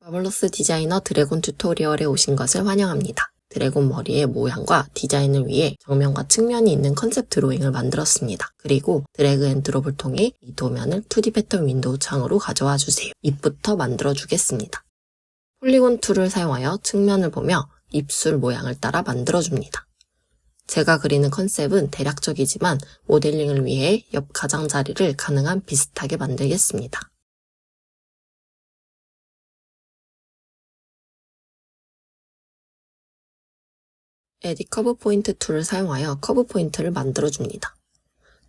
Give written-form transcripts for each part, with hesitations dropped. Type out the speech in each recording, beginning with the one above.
마블러스 디자이너 드래곤 튜토리얼에 오신 것을 환영합니다. 드래곤 머리의 모양과 디자인을 위해 정면과 측면이 있는 컨셉 드로잉을 만들었습니다. 그리고 드래그 앤 드롭을 통해 이 도면을 2D 패턴 윈도우 창으로 가져와 주세요. 입부터 만들어 주겠습니다. 폴리곤 툴을 사용하여 측면을 보며 입술 모양을 따라 만들어 줍니다. 제가 그리는 컨셉은 대략적이지만 모델링을 위해 옆 가장자리를 가능한 비슷하게 만들겠습니다. 에딧 커브 포인트 툴을 사용하여 커브 포인트를 만들어줍니다.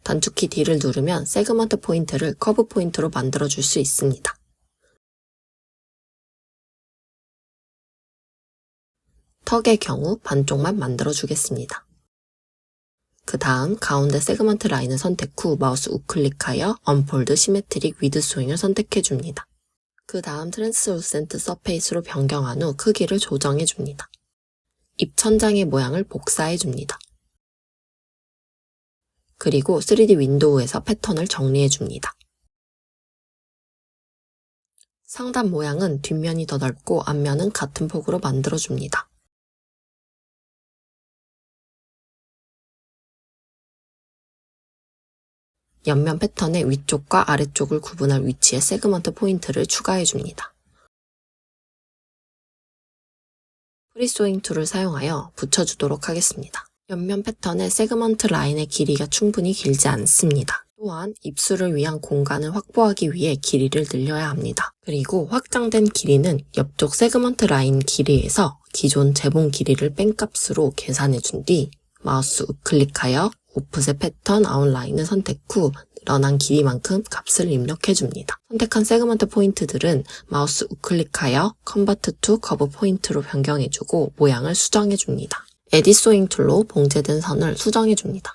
단축키 D를 누르면 세그먼트 포인트를 커브 포인트로 만들어줄 수 있습니다. 턱의 경우 반쪽만 만들어주겠습니다. 그 다음 가운데 세그먼트 라인을 선택 후 마우스 우클릭하여 언폴드 시메트릭 위드 스윙을 선택해줍니다. 그 다음 트랜스루센트 서페이스로 변경한 후 크기를 조정해줍니다. 입 천장의 모양을 복사해줍니다. 그리고 3D 윈도우에서 패턴을 정리해줍니다. 상단 모양은 뒷면이 더 넓고 앞면은 같은 폭으로 만들어줍니다. 옆면 패턴의 위쪽과 아래쪽을 구분할 위치에 세그먼트 포인트를 추가해줍니다. 프리소잉 툴을 사용하여 붙여주도록 하겠습니다. 옆면 패턴의 세그먼트 라인의 길이가 충분히 길지 않습니다. 또한 입술을 위한 공간을 확보하기 위해 길이를 늘려야 합니다. 그리고 확장된 길이는 옆쪽 세그먼트 라인 길이에서 기존 재봉 길이를 뺀 값으로 계산해준 뒤 마우스 우클릭하여 오프셋 패턴 아웃라인을 선택 후 늘어난 길이만큼 값을 입력해줍니다. 선택한 세그먼트 포인트들은 마우스 우클릭하여 컨버트 투 커브 포인트로 변경해주고 모양을 수정해줍니다. 에딧 소잉 툴로 봉제된 선을 수정해줍니다.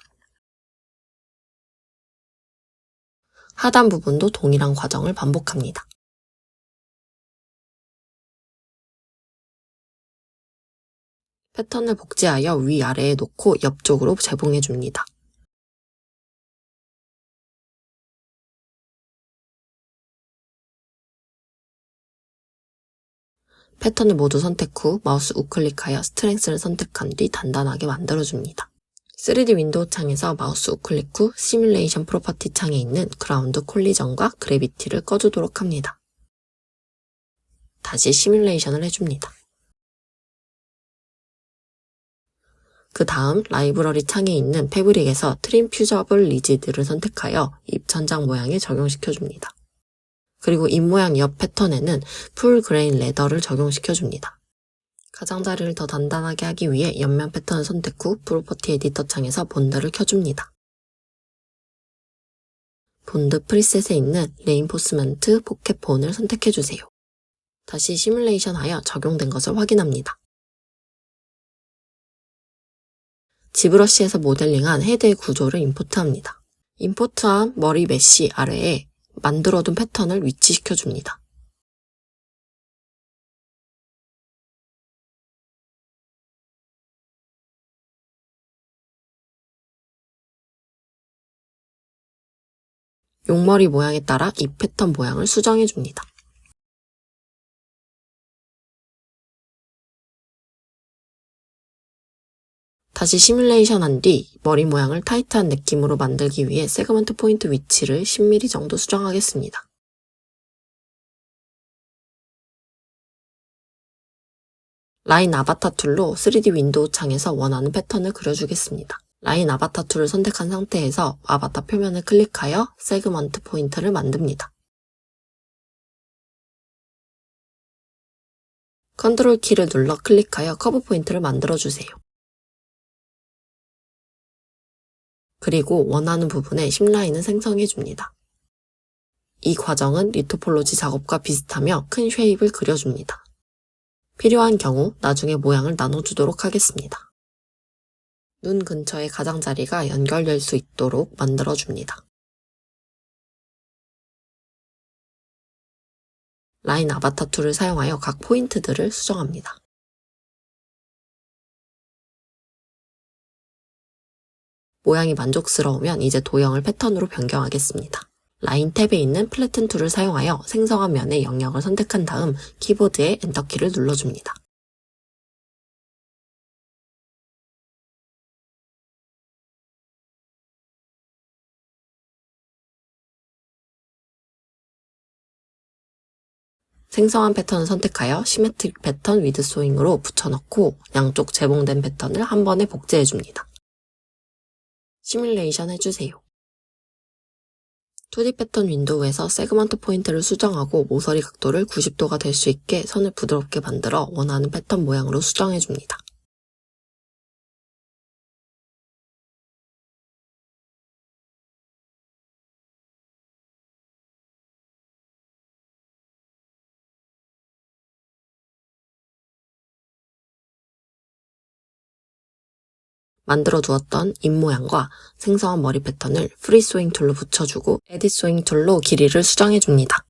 하단 부분도 동일한 과정을 반복합니다. 패턴을 복제하여 위아래에 놓고 옆쪽으로 재봉해줍니다. 패턴을 모두 선택 후 마우스 우클릭하여 스트렝스를 선택한 뒤 단단하게 만들어줍니다. 3D 윈도우 창에서 마우스 우클릭 후 시뮬레이션 프로퍼티 창에 있는 그라운드 콜리전과 그래비티를 꺼주도록 합니다. 다시 시뮬레이션을 해줍니다. 그 다음 라이브러리 창에 있는 패브릭에서 트림 퓨저블 리지드를 선택하여 입 천장 모양에 적용시켜줍니다. 그리고 입 모양 옆 패턴에는 풀 그레인 레더를 적용시켜줍니다. 가장자리를 더 단단하게 하기 위해 옆면 패턴을 선택 후 프로퍼티 에디터 창에서 본드를 켜줍니다. 본드 프리셋에 있는 레인포스먼트 포켓 본을 선택해주세요. 다시 시뮬레이션 하여 적용된 것을 확인합니다. 지브러시에서 모델링한 헤드의 구조를 임포트합니다. 임포트한 머리 메쉬 아래에 만들어둔 패턴을 위치시켜줍니다. 용머리 모양에 따라 이 패턴 모양을 수정해줍니다. 다시 시뮬레이션 한 뒤 머리 모양을 타이트한 느낌으로 만들기 위해 세그먼트 포인트 위치를 10mm 정도 수정하겠습니다. 라인 아바타 툴로 3D 윈도우 창에서 원하는 패턴을 그려주겠습니다. 라인 아바타 툴을 선택한 상태에서 아바타 표면을 클릭하여 세그먼트 포인트를 만듭니다. 컨트롤 키를 눌러 클릭하여 커브 포인트를 만들어주세요. 그리고 원하는 부분에 10라인을 생성해줍니다. 이 과정은 리토폴로지 작업과 비슷하며 큰 쉐입을 그려줍니다. 필요한 경우 나중에 모양을 나눠주도록 하겠습니다. 눈 근처의 가장자리가 연결될 수 있도록 만들어줍니다. 라인 아바타 툴을 사용하여 각 포인트들을 수정합니다. 모양이 만족스러우면 이제 도형을 패턴으로 변경하겠습니다. 라인 탭에 있는 플래튼 툴을 사용하여 생성한 면의 영역을 선택한 다음 키보드의 엔터키를 눌러줍니다. 생성한 패턴을 선택하여 시메트릭 패턴 위드 소잉으로 붙여넣고 양쪽 재봉된 패턴을 한 번에 복제해줍니다. 시뮬레이션 해주세요. 2D 패턴 윈도우에서 세그먼트 포인트를 수정하고 모서리 각도를 90도가 될 수 있게 선을 부드럽게 만들어 원하는 패턴 모양으로 수정해줍니다. 만들어 두었던 입모양과 생성한 머리 패턴을 프리 소잉 툴로 붙여주고 에딧 소잉 툴로 길이를 수정해줍니다.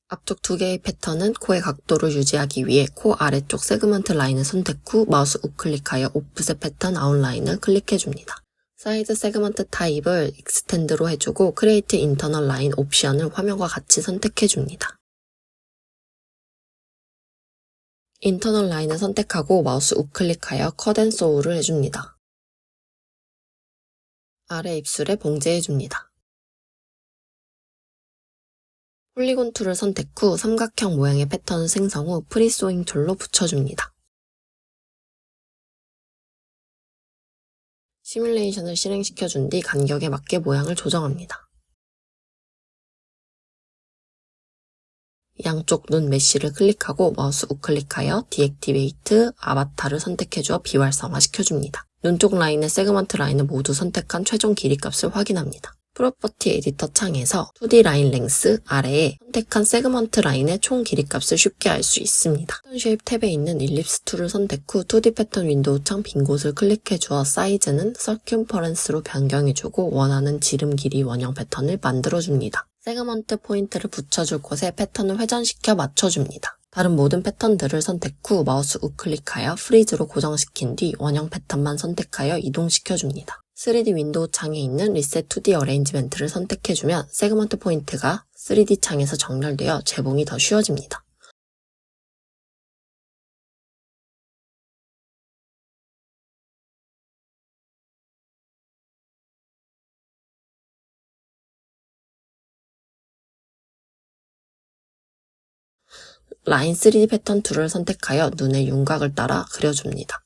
앞쪽 두 개의 패턴은 코의 각도를 유지하기 위해 코 아래쪽 세그먼트 라인을 선택 후 마우스 우클릭하여 오프셋 패턴 아웃라인을 클릭해줍니다. 사이드 세그먼트 타입을 익스텐드로 해주고 크리에이트 인터널 라인 옵션을 화면과 같이 선택해줍니다. 인터널 라인을 선택하고 마우스 우클릭하여 컷 앤 소우를 해줍니다. 아래 입술에 봉제해줍니다. 폴리곤 툴을 선택 후 삼각형 모양의 패턴을 생성 후 프리 소잉 툴로 붙여줍니다. 시뮬레이션을 실행시켜준 뒤 간격에 맞게 모양을 조정합니다. 양쪽 눈 메쉬를 클릭하고 마우스 우클릭하여 디액티베이트 아바타를 선택해주어 비활성화 시켜줍니다. 눈 쪽 라인의 세그먼트 라인을 모두 선택한 최종 길이 값을 확인합니다. 프로퍼티 에디터 창에서 2D 라인 랭스 아래에 선택한 세그먼트 라인의 총 길이 값을 쉽게 알 수 있습니다. 패턴 쉐입 탭에 있는 일립스 툴을 선택 후 2D 패턴 윈도우 창 빈 곳을 클릭해 주어 사이즈는 서큐퍼런스로 변경해주고 원하는 지름 길이 원형 패턴을 만들어줍니다. 세그먼트 포인트를 붙여줄 곳에 패턴을 회전시켜 맞춰줍니다. 다른 모든 패턴들을 선택 후 마우스 우클릭하여 프리즈로 고정시킨 뒤 원형 패턴만 선택하여 이동시켜줍니다. 3D 윈도우 창에 있는 리셋 2D 어레인지멘트를 선택해주면 세그먼트 포인트가 3D 창에서 정렬되어 재봉이 더 쉬워집니다. 라인 3D 패턴 툴을 선택하여 눈의 윤곽을 따라 그려줍니다.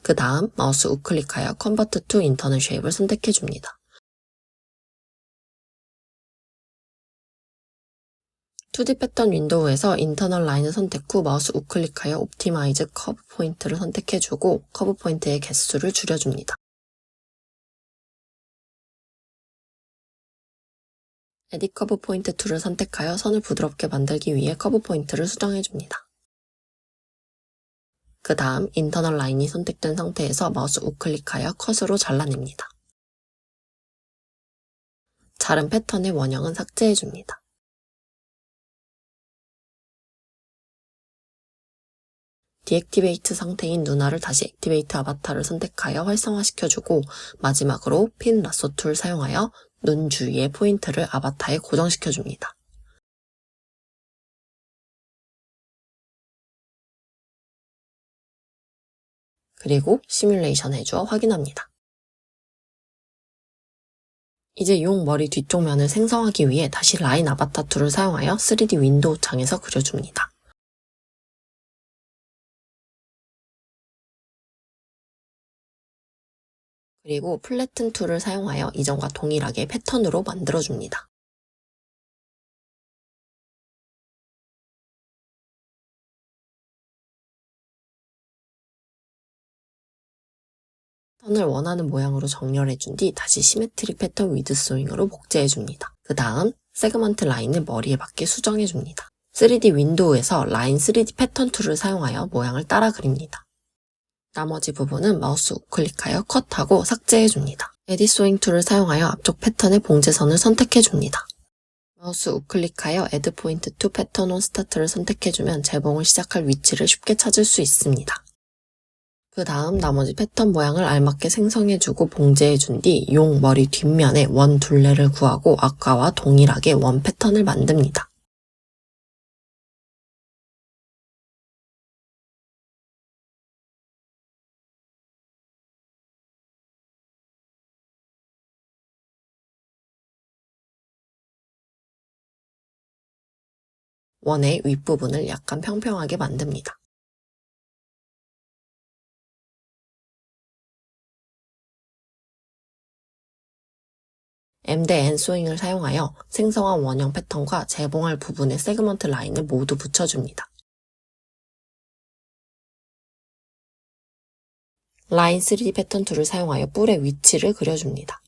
그 다음 마우스 우클릭하여 컨버트 투 인터널 쉐입을 선택해줍니다. 2D 패턴 윈도우에서 인터널 라인을 선택 후 마우스 우클릭하여 옵티마이즈 커브 포인트를 선택해주고 커브 포인트의 개수를 줄여줍니다. 에딧 커브 포인트 툴을 선택하여 선을 부드럽게 만들기 위해 커브 포인트를 수정해줍니다. 그 다음 인터널 라인이 선택된 상태에서 마우스 우클릭하여 컷으로 잘라냅니다. 자른 패턴의 원형은 삭제해줍니다. 디액티베이트 상태인 누나를 다시 액티베이트 아바타를 선택하여 활성화시켜주고 마지막으로 핀 라sso 툴 사용하여 눈 주위의 포인트를 아바타에 고정시켜줍니다. 그리고 시뮬레이션 해주어 확인합니다. 이제 용 머리 뒤쪽 면을 생성하기 위해 다시 라인 아바타 툴을 사용하여 3D 윈도우 창에서 그려줍니다. 그리고 플래튼 툴을 사용하여 이전과 동일하게 패턴으로 만들어줍니다. 패턴을 원하는 모양으로 정렬해준 뒤 다시 시메트릭 패턴 위드 소잉으로 복제해줍니다. 그 다음 세그먼트 라인을 머리에 맞게 수정해줍니다. 3D 윈도우에서 라인 3D 패턴 툴을 사용하여 모양을 따라 그립니다. 나머지 부분은 마우스 우클릭하여 컷하고 삭제해줍니다. 에딧 소잉 툴을 사용하여 앞쪽 패턴의 봉제선을 선택해줍니다. 마우스 우클릭하여 Add Point to Pattern on Start를 선택해주면 재봉을 시작할 위치를 쉽게 찾을 수 있습니다. 그 다음 나머지 패턴 모양을 알맞게 생성해주고 봉제해준 뒤 용 머리 뒷면에 원 둘레를 구하고 아까와 동일하게 원 패턴을 만듭니다. 원의 윗부분을 약간 평평하게 만듭니다. M 대 N 소잉을 사용하여 생성한 원형 패턴과 재봉할 부분의 세그먼트 라인을 모두 붙여줍니다. 라인 3D 패턴 툴을 사용하여 뿔의 위치를 그려줍니다.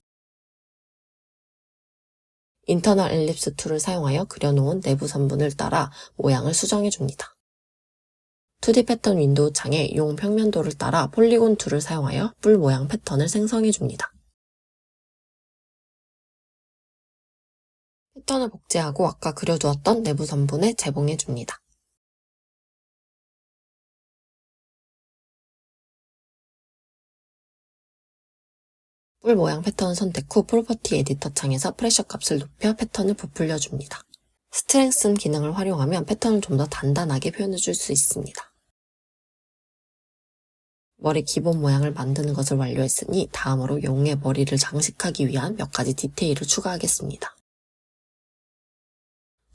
인터널 엘립스 툴을 사용하여 그려놓은 내부 선분을 따라 모양을 수정해줍니다. 2D 패턴 윈도우 창에 용 평면도를 따라 폴리곤 툴을 사용하여 뿔 모양 패턴을 생성해줍니다. 패턴을 복제하고 아까 그려두었던 내부 선분에 재봉해줍니다. 뿔 모양 패턴을 선택 후 프로퍼티 에디터 창에서 프레셔 값을 높여 패턴을 부풀려줍니다. 스트렝슨 기능을 활용하면 패턴을 좀 더 단단하게 표현해줄 수 있습니다. 머리 기본 모양을 만드는 것을 완료했으니 다음으로 용의 머리를 장식하기 위한 몇 가지 디테일을 추가하겠습니다.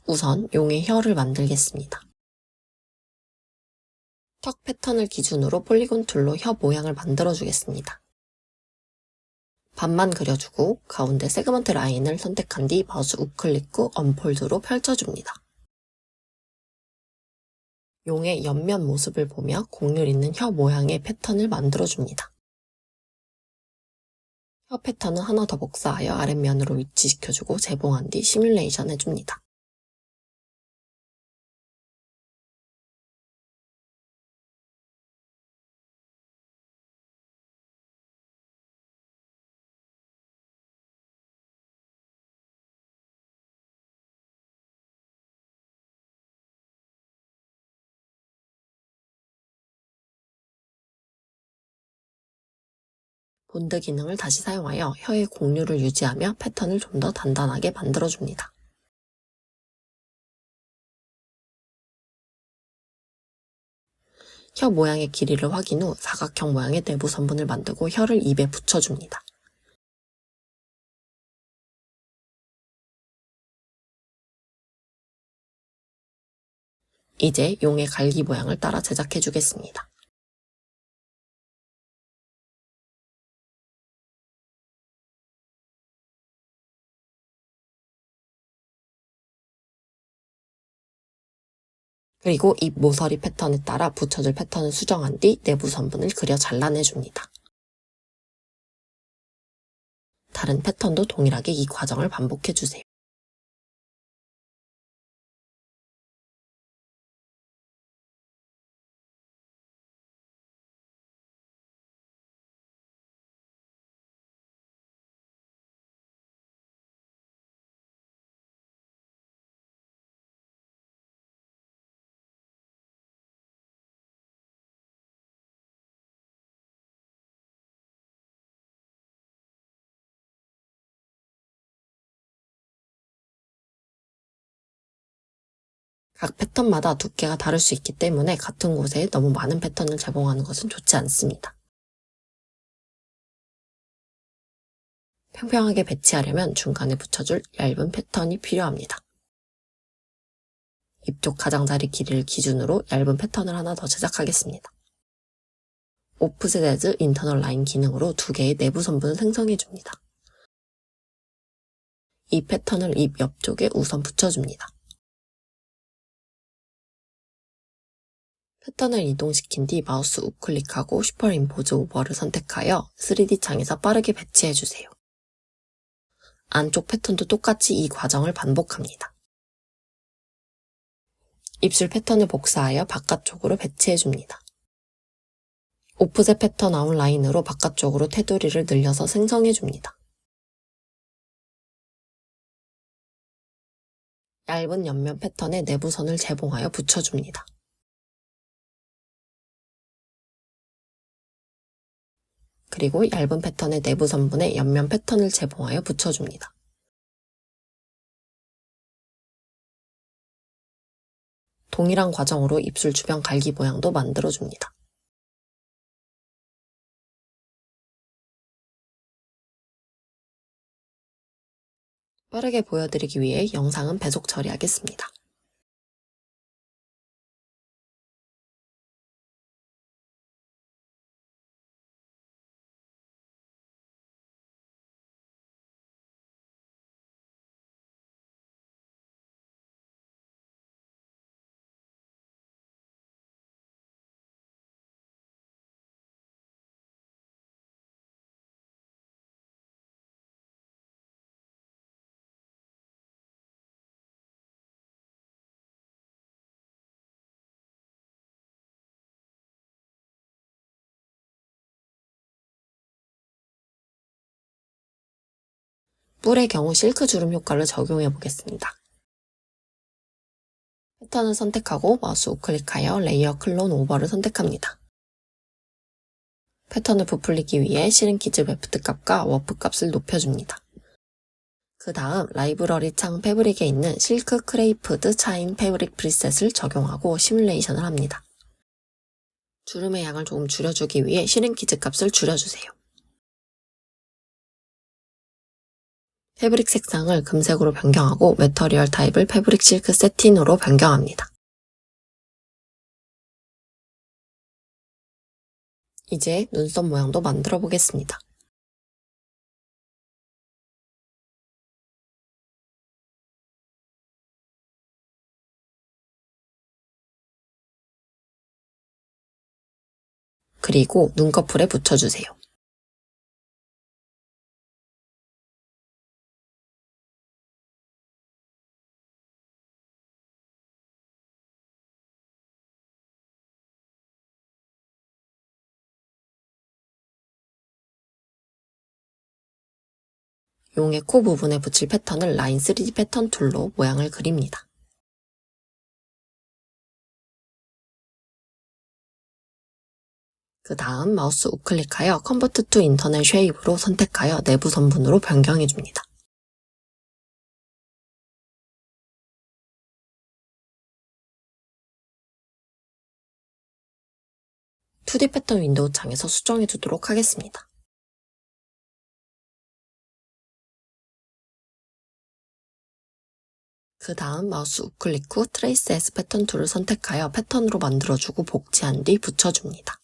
우선 용의 혀를 만들겠습니다. 턱 패턴을 기준으로 폴리곤 툴로 혀 모양을 만들어주겠습니다. 반만 그려주고 가운데 세그먼트 라인을 선택한 뒤 마우스 우클릭 후 언폴드로 펼쳐줍니다. 용의 옆면 모습을 보며 곡률 있는 혀 모양의 패턴을 만들어줍니다. 혀 패턴은 하나 더 복사하여 아랫면으로 위치시켜주고 재봉한 뒤 시뮬레이션 해줍니다. 본드 기능을 다시 사용하여 혀의 곡률을 유지하며 패턴을 좀 더 단단하게 만들어줍니다. 혀 모양의 길이를 확인 후 사각형 모양의 내부 선분을 만들고 혀를 입에 붙여줍니다. 이제 용의 갈기 모양을 따라 제작해주겠습니다. 그리고 입 모서리 패턴에 따라 붙여줄 패턴을 수정한 뒤 내부 선분을 그려 잘라내줍니다. 다른 패턴도 동일하게 이 과정을 반복해주세요. 각 패턴마다 두께가 다를 수 있기 때문에 같은 곳에 너무 많은 패턴을 제공하는 것은 좋지 않습니다. 평평하게 배치하려면 중간에 붙여줄 얇은 패턴이 필요합니다. 입쪽 가장자리 길이를 기준으로 얇은 패턴을 하나 더 제작하겠습니다. 오프셋 에즈 인터널 라인 기능으로 두 개의 내부 선분을 생성해줍니다. 이 패턴을 입 옆쪽에 우선 붙여줍니다. 패턴을 이동시킨 뒤 마우스 우클릭하고 슈퍼임포즈 오버를 선택하여 3D 창에서 빠르게 배치해주세요. 안쪽 패턴도 똑같이 이 과정을 반복합니다. 입술 패턴을 복사하여 바깥쪽으로 배치해줍니다. 오프셋 패턴 아웃라인으로 바깥쪽으로 테두리를 늘려서 생성해줍니다. 얇은 옆면 패턴에 내부선을 재봉하여 붙여줍니다. 그리고 얇은 패턴의 내부 선분에 옆면 패턴을 재봉하여 붙여줍니다. 동일한 과정으로 입술 주변 갈기 모양도 만들어줍니다. 빠르게 보여드리기 위해 영상은 배속 처리하겠습니다. 뿔의 경우 실크 주름 효과를 적용해 보겠습니다. 패턴을 선택하고 마우스 우클릭하여 레이어 클론 오버를 선택합니다. 패턴을 부풀리기 위해 실행키즈 웨프트 값과 워프 값을 높여줍니다. 그 다음 라이브러리 창 패브릭에 있는 실크 크레이프드 차인 패브릭 프리셋을 적용하고 시뮬레이션을 합니다. 주름의 양을 조금 줄여주기 위해 실행키즈 값을 줄여주세요. 패브릭 색상을 금색으로 변경하고 매터리얼 타입을 패브릭 실크 세틴으로 변경합니다. 이제 눈썹 모양도 만들어 보겠습니다. 그리고 눈꺼풀에 붙여주세요. 용의 코 부분에 붙일 패턴을 라인 3D 패턴 툴로 모양을 그립니다. 그 다음 마우스 우클릭하여 컨버트 투 인터널 쉐입으로 선택하여 내부 선분으로 변경해줍니다. (2D) 패턴 윈도우 창에서 수정해주도록 하겠습니다. 그 다음 마우스 우클릭 후 트레이스 S 패턴 툴을 선택하여 패턴으로 만들어주고 복제한 뒤 붙여줍니다.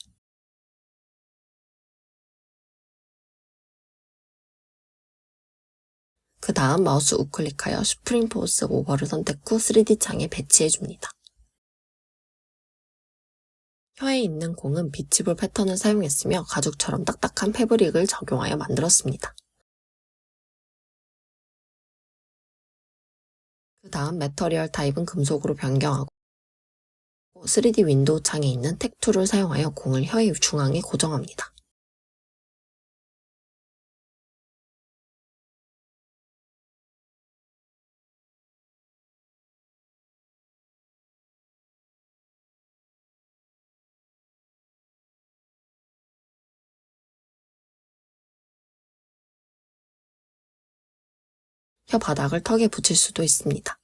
그 다음 마우스 우클릭하여 슈프림포스 오버를 선택 후 3D 창에 배치해줍니다. 혀에 있는 공은 비치볼 패턴을 사용했으며 가죽처럼 딱딱한 패브릭을 적용하여 만들었습니다. 그 다음 매터리얼 타입은 금속으로 변경하고 3D 윈도우 창에 있는 택 툴을 사용하여 공을 혀의 중앙에 고정합니다. 혀 바닥을 턱에 붙일 수도 있습니다.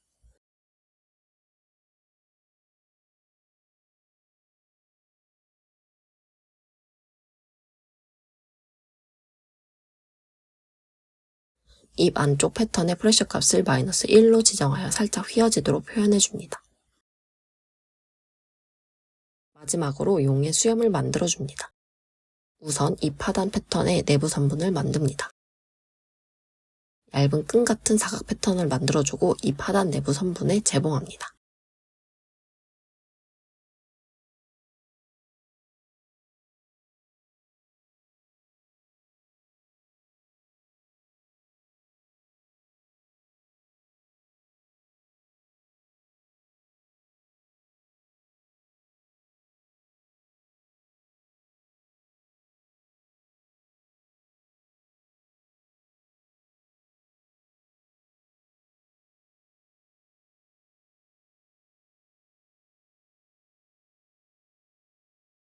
입 안쪽 패턴의 프레셔 값을 -1로 지정하여 살짝 휘어지도록 표현해줍니다. 마지막으로 용의 수염을 만들어줍니다. 우선 입 하단 패턴의 내부 선분을 만듭니다. 얇은 끈 같은 사각 패턴을 만들어주고 입 하단 내부 선분에 재봉합니다.